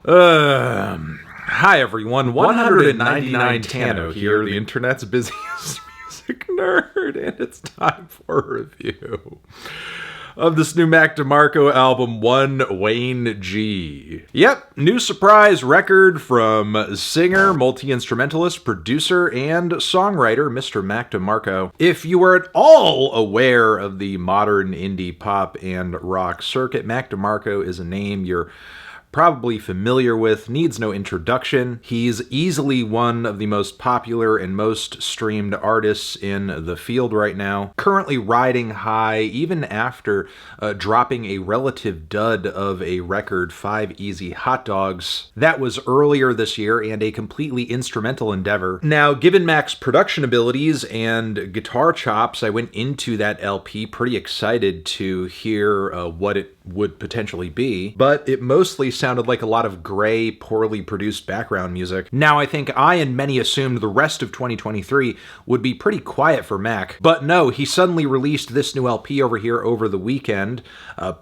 Hi everyone, 199 Tano here, the internet's busiest music nerd, and it's time for a review of this new Mac DeMarco album, One Wayne G. Yep, new surprise record from singer, multi-instrumentalist, producer, and songwriter Mr. Mac DeMarco. If you are at all aware of the modern indie pop and rock circuit, Mac DeMarco is a name you're probably familiar with, needs no introduction. He's easily one of the most popular and most streamed artists in the field right now, currently riding high even after dropping a relative dud of a record, 5 Easy Hot Dogs. That was earlier this year and a completely instrumental endeavor. Now, given Mac's production abilities and guitar chops, I went into that LP pretty excited to hear what it would potentially be, but it mostly sounded like a lot of gray, poorly produced background music. Now, I think I and many assumed the rest of 2023 would be pretty quiet for Mac, but no, he suddenly released this new LP over here over the weekend,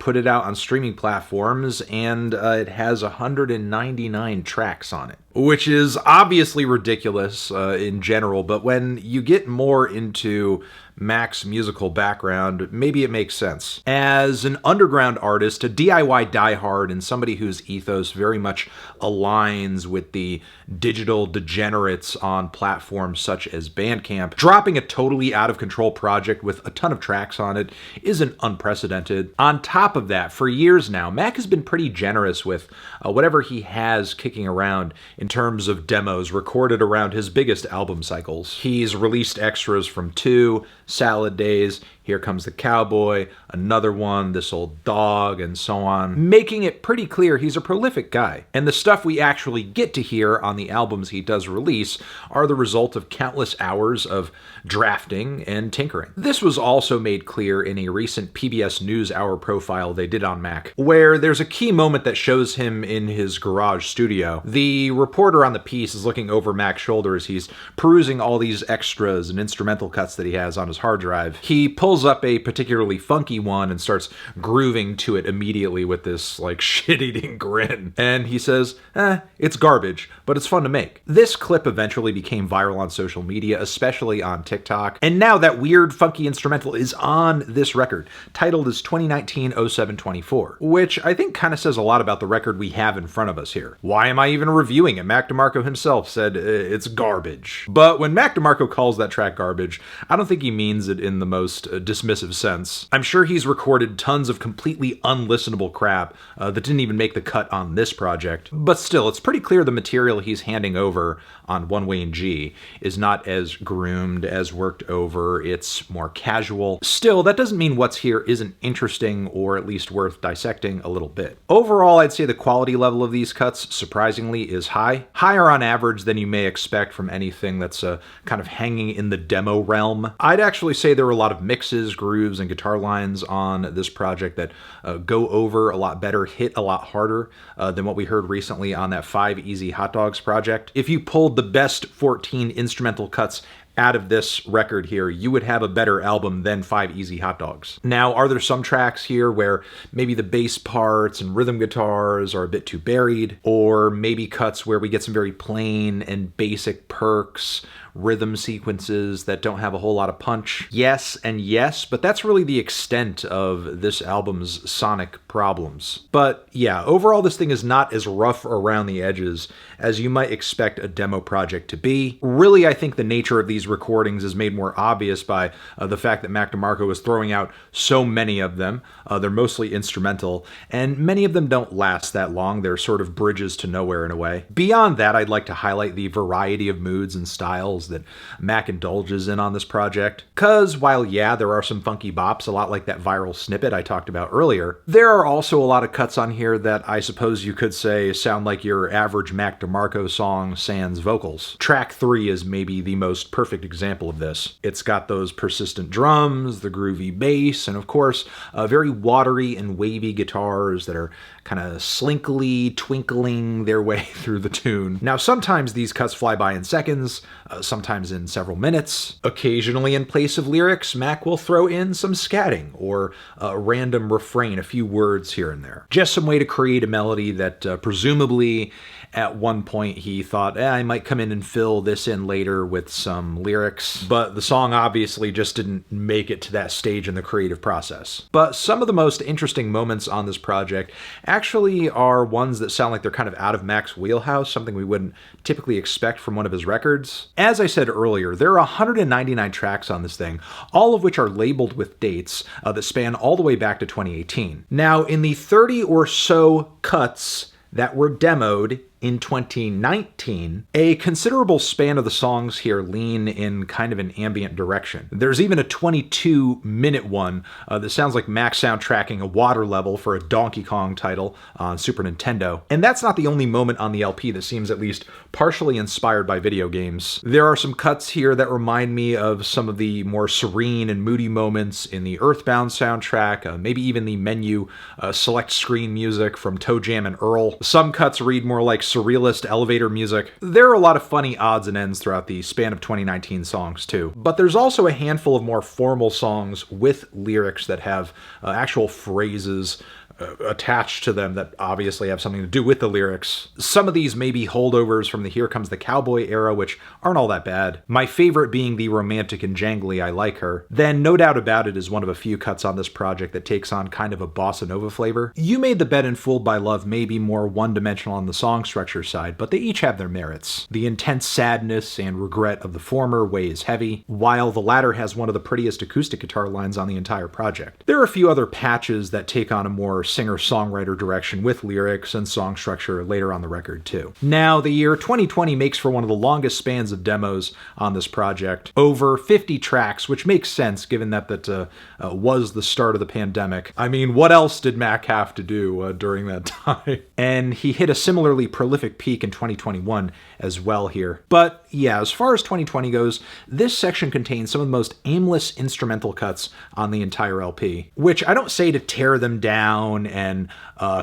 put it out on streaming platforms, and it has 199 tracks on it, which is obviously ridiculous in general, but when you get more into Mac's musical background, maybe it makes sense. As an underground artist, a DIY diehard, and somebody whose ethos very much aligns with the digital degenerates on platforms such as Bandcamp, dropping a totally out-of-control project with a ton of tracks on it isn't unprecedented. On top of that, for years now, Mac has been pretty generous with whatever he has kicking around in terms of demos recorded around his biggest album cycles. He's released extras from 2, Salad Days, Here Comes the Cowboy, another one, This Old Dog, and so on, making it pretty clear he's a prolific guy. And the stuff we actually get to hear on the albums he does release are the result of countless hours of drafting and tinkering. This was also made clear in a recent PBS NewsHour profile they did on Mac, where there's a key moment that shows him in his garage studio. The reporter on the piece is looking over Mac's shoulder as he's perusing all these extras and instrumental cuts that he has on his hard drive. He pulls up a particularly funky one and starts grooving to it immediately with this like shit-eating grin. And he says, it's garbage, but it's fun to make. This clip eventually became viral on social media, especially on TikTok. And now that weird funky instrumental is on this record, titled as 2019-07-24, which I think kind of says a lot about the record we have in front of us here. Why am I even reviewing it? Mac DeMarco himself said it's garbage. But when Mac DeMarco calls that track garbage, I don't think he means it in the most dismissive sense. I'm sure he's recorded tons of completely unlistenable crap that didn't even make the cut on this project. But still, it's pretty clear the material he's handing over on One Wayne G is not as groomed, as worked over, it's more casual. Still, that doesn't mean what's here isn't interesting or at least worth dissecting a little bit. Overall, I'd say the quality level of these cuts, surprisingly, is high. Higher on average than you may expect from anything that's kind of hanging in the demo realm. I'd actually say there were a lot of mixes, grooves, and guitar lines on this project that go over a lot better, hit a lot harder than what we heard recently on that 5 Easy Hot Dogs project. If you pulled the best 14 instrumental cuts out of this record here, you would have a better album than 5 Easy Hot Dogs. Now, are there some tracks here where maybe the bass parts and rhythm guitars are a bit too buried, or maybe cuts where we get some very plain and basic perks, rhythm sequences that don't have a whole lot of punch? Yes and yes, but that's really the extent of this album's sonic problems. But yeah, overall this thing is not as rough around the edges as you might expect a demo project to be. Really, I think the nature of these recordings is made more obvious by the fact that Mac DeMarco is throwing out so many of them. They're mostly instrumental, and many of them don't last that long. They're sort of bridges to nowhere in a way. Beyond that, I'd like to highlight the variety of moods and styles that Mac indulges in on this project. Cause while yeah, there are some funky bops, a lot like that viral snippet I talked about earlier, there are also a lot of cuts on here that I suppose you could say sound like your average Mac DeMarco song sans vocals. Track 3 is maybe the most perfect example of this. It's got those persistent drums, the groovy bass, and of course, very watery and wavy guitars that are kind of slinkily twinkling their way through the tune. Now, sometimes these cuts fly by in seconds, sometimes in several minutes. Occasionally, in place of lyrics, Mac will throw in some scatting or a random refrain, a few words words here and there. Just some way to create a melody that presumably at one point he thought, I might come in and fill this in later with some lyrics, but the song obviously just didn't make it to that stage in the creative process. But some of the most interesting moments on this project actually are ones that sound like they're kind of out of Mac's wheelhouse, something we wouldn't typically expect from one of his records. As I said earlier, there are 199 tracks on this thing, all of which are labeled with dates that span all the way back to 2018. Now, in the 30 or so cuts that were demoed in 2019, a considerable span of the songs here lean in kind of an ambient direction. There's even a 22-minute one that sounds like Mac soundtracking a water level for a Donkey Kong title on Super Nintendo. And that's not the only moment on the LP that seems at least partially inspired by video games. There are some cuts here that remind me of some of the more serene and moody moments in the Earthbound soundtrack, maybe even the menu select screen music from Toe Jam and Earl. Some cuts read more like surrealist elevator music. There are a lot of funny odds and ends throughout the span of 2019 songs too. But there's also a handful of more formal songs with lyrics that have actual phrases attached to them that obviously have something to do with the lyrics. Some of these may be holdovers from the Here Comes the Cowboy era, which aren't all that bad. My favorite being the romantic and jangly I Like Her. Then No Doubt About It is one of a few cuts on this project that takes on kind of a bossa nova flavor. You Made the Bed and Fooled by Love may be more one-dimensional on the song structure side, but they each have their merits. The intense sadness and regret of the former weighs heavy, while the latter has one of the prettiest acoustic guitar lines on the entire project. There are a few other patches that take on a more singer-songwriter direction with lyrics and song structure later on the record too. Now, the year 2020 makes for one of the longest spans of demos on this project, over 50 tracks, which makes sense given that was the start of the pandemic. I mean, what else did Mac have to do during that time? And he hit a similarly prolific peak in 2021 as well here. But yeah, as far as 2020 goes, this section contains some of the most aimless instrumental cuts on the entire LP, which I don't say to tear them down and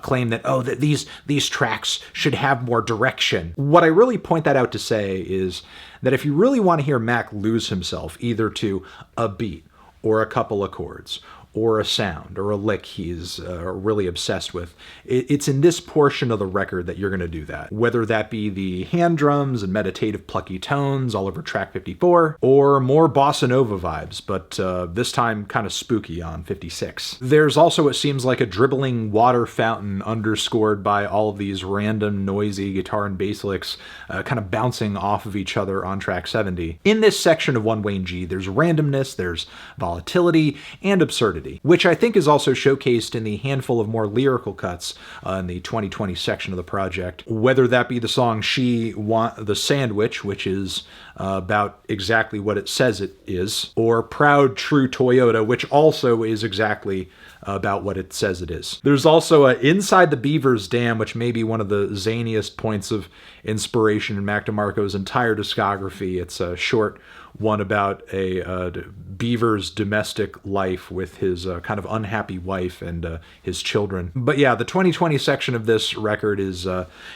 claim that, that these tracks should have more direction. What I really point that out to say is that if you really want to hear Mac lose himself either to a beat or a couple of chords or a sound or a lick he's really obsessed with, it's in this portion of the record that you're going to do that. Whether that be the hand drums and meditative plucky tones all over track 54, or more bossa nova vibes, but this time kind of spooky on 56. There's also what seems like a dribbling water fountain underscored by all of these random noisy guitar and bass licks kind of bouncing off of each other on track 70. In this section of One Wayne G, there's randomness, there's volatility, and absurdity, which I think is also showcased in the handful of more lyrical cuts in the 2020 section of the project, whether that be the song She Want the Sandwich, which is about exactly what it says it is, or Proud True Toyota, which also is exactly about what it says it is. There's also Inside the Beaver's Dam, which may be one of the zaniest points of inspiration in Mac DeMarco's entire discography. It's a short one about a beaver's domestic life with his kind of unhappy wife and his children. But yeah, the 2020 section of this record is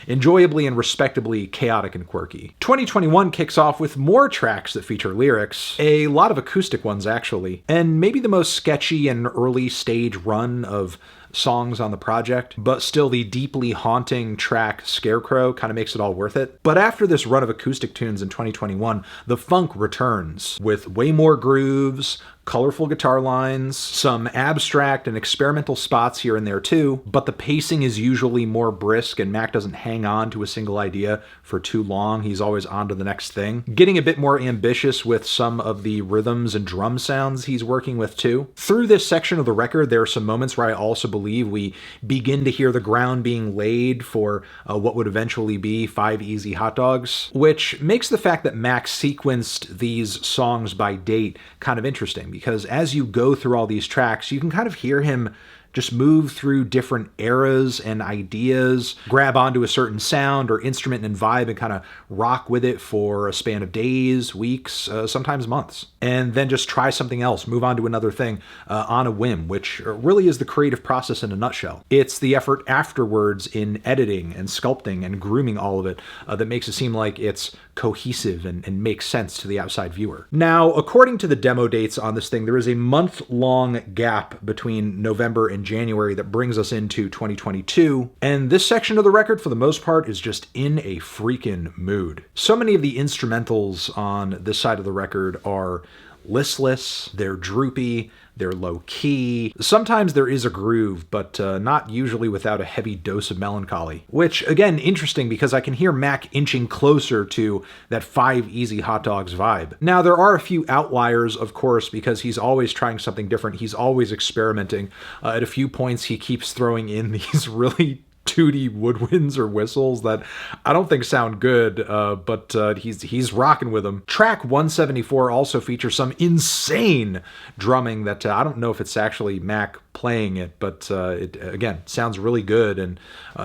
enjoyably and respectably chaotic and quirky. 2021 kicks off with more tracks that feature lyrics, a lot of acoustic ones actually, and maybe the most sketchy and early stage run of songs on the project, but still the deeply haunting track Scarecrow kind of makes it all worth it. But after this run of acoustic tunes in 2021, the funk returns with way more grooves, colorful guitar lines, some abstract and experimental spots here and there too, but the pacing is usually more brisk and Mac doesn't hang on to a single idea for too long. He's always on to the next thing. Getting a bit more ambitious with some of the rhythms and drum sounds he's working with too. Through this section of the record, there are some moments where I also believe we begin to hear the ground being laid for what would eventually be 5 Easy Hot Dogs, which makes the fact that Mac sequenced these songs by date kind of interesting, because as you go through all these tracks, you can kind of hear him just move through different eras and ideas, grab onto a certain sound or instrument and vibe and kind of rock with it for a span of days, weeks, sometimes months. And then just try something else, move on to another thing on a whim, which really is the creative process in a nutshell. It's the effort afterwards in editing and sculpting and grooming all of it that makes it seem like it's cohesive and makes sense to the outside viewer. Now, according to the demo dates on this thing, there is a month-long gap between November and January that brings us into 2022. And this section of the record, for the most part, is just in a freaking mood. So many of the instrumentals on this side of the record are listless, they're droopy, they're low-key. Sometimes there is a groove, but not usually without a heavy dose of melancholy. Which, again, interesting because I can hear Mac inching closer to that 5 Easy Hot Dogs vibe. Now, there are a few outliers, of course, because he's always trying something different. He's always experimenting. At a few points, he keeps throwing in these really tooty woodwinds or whistles that I don't think sound good, but he's rocking with them. Track 174 also features some insane drumming that I don't know if it's actually Mac playing it, but it, again, sounds really good, and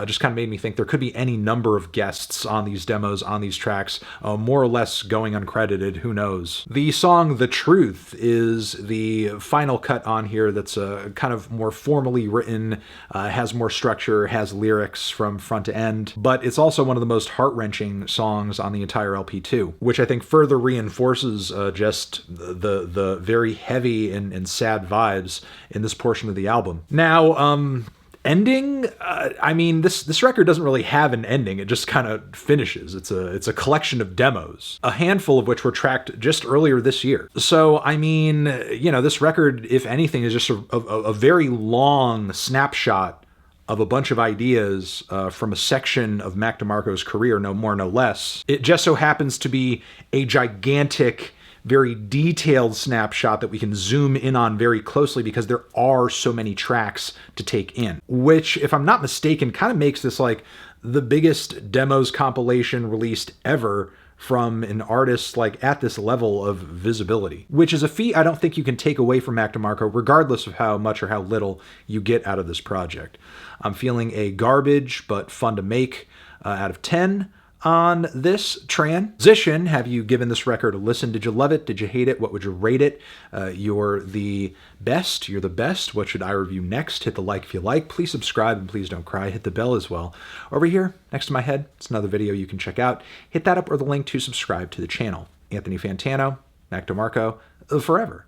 just kind of made me think there could be any number of guests on these demos, on these tracks, more or less going uncredited, who knows. The song The Truth is the final cut on here that's kind of more formally written, has more structure, has lyrics from front to end, but it's also one of the most heart-wrenching songs on the entire LP too, which I think further reinforces just the very heavy and sad vibes in this portion of the album. Now, ending, I mean, this record doesn't really have an ending. It just kind of finishes. It's a collection of demos, a handful of which were tracked just earlier this year. So, I mean, you know, this record, if anything, is just a very long snapshot of a bunch of ideas from a section of Mac DeMarco's career, no more, no less. It just so happens to be a gigantic, very detailed snapshot that we can zoom in on very closely because there are so many tracks to take in, which, if I'm not mistaken, kind of makes this like the biggest demos compilation released ever from an artist like at this level of visibility, which is a feat I don't think you can take away from Mac DeMarco, regardless of how much or how little you get out of this project. I'm feeling a garbage but fun to make out of 10 on this transition. Have you given this record a listen? Did you love it? Did you hate it? What would you rate it? You're the best. You're the best. What should I review next? Hit the like if you like. Please subscribe and please don't cry. Hit the bell as well. Over here, next to my head, it's another video you can check out. Hit that up or the link to subscribe to the channel. Anthony Fantano, Mac DeMarco, forever.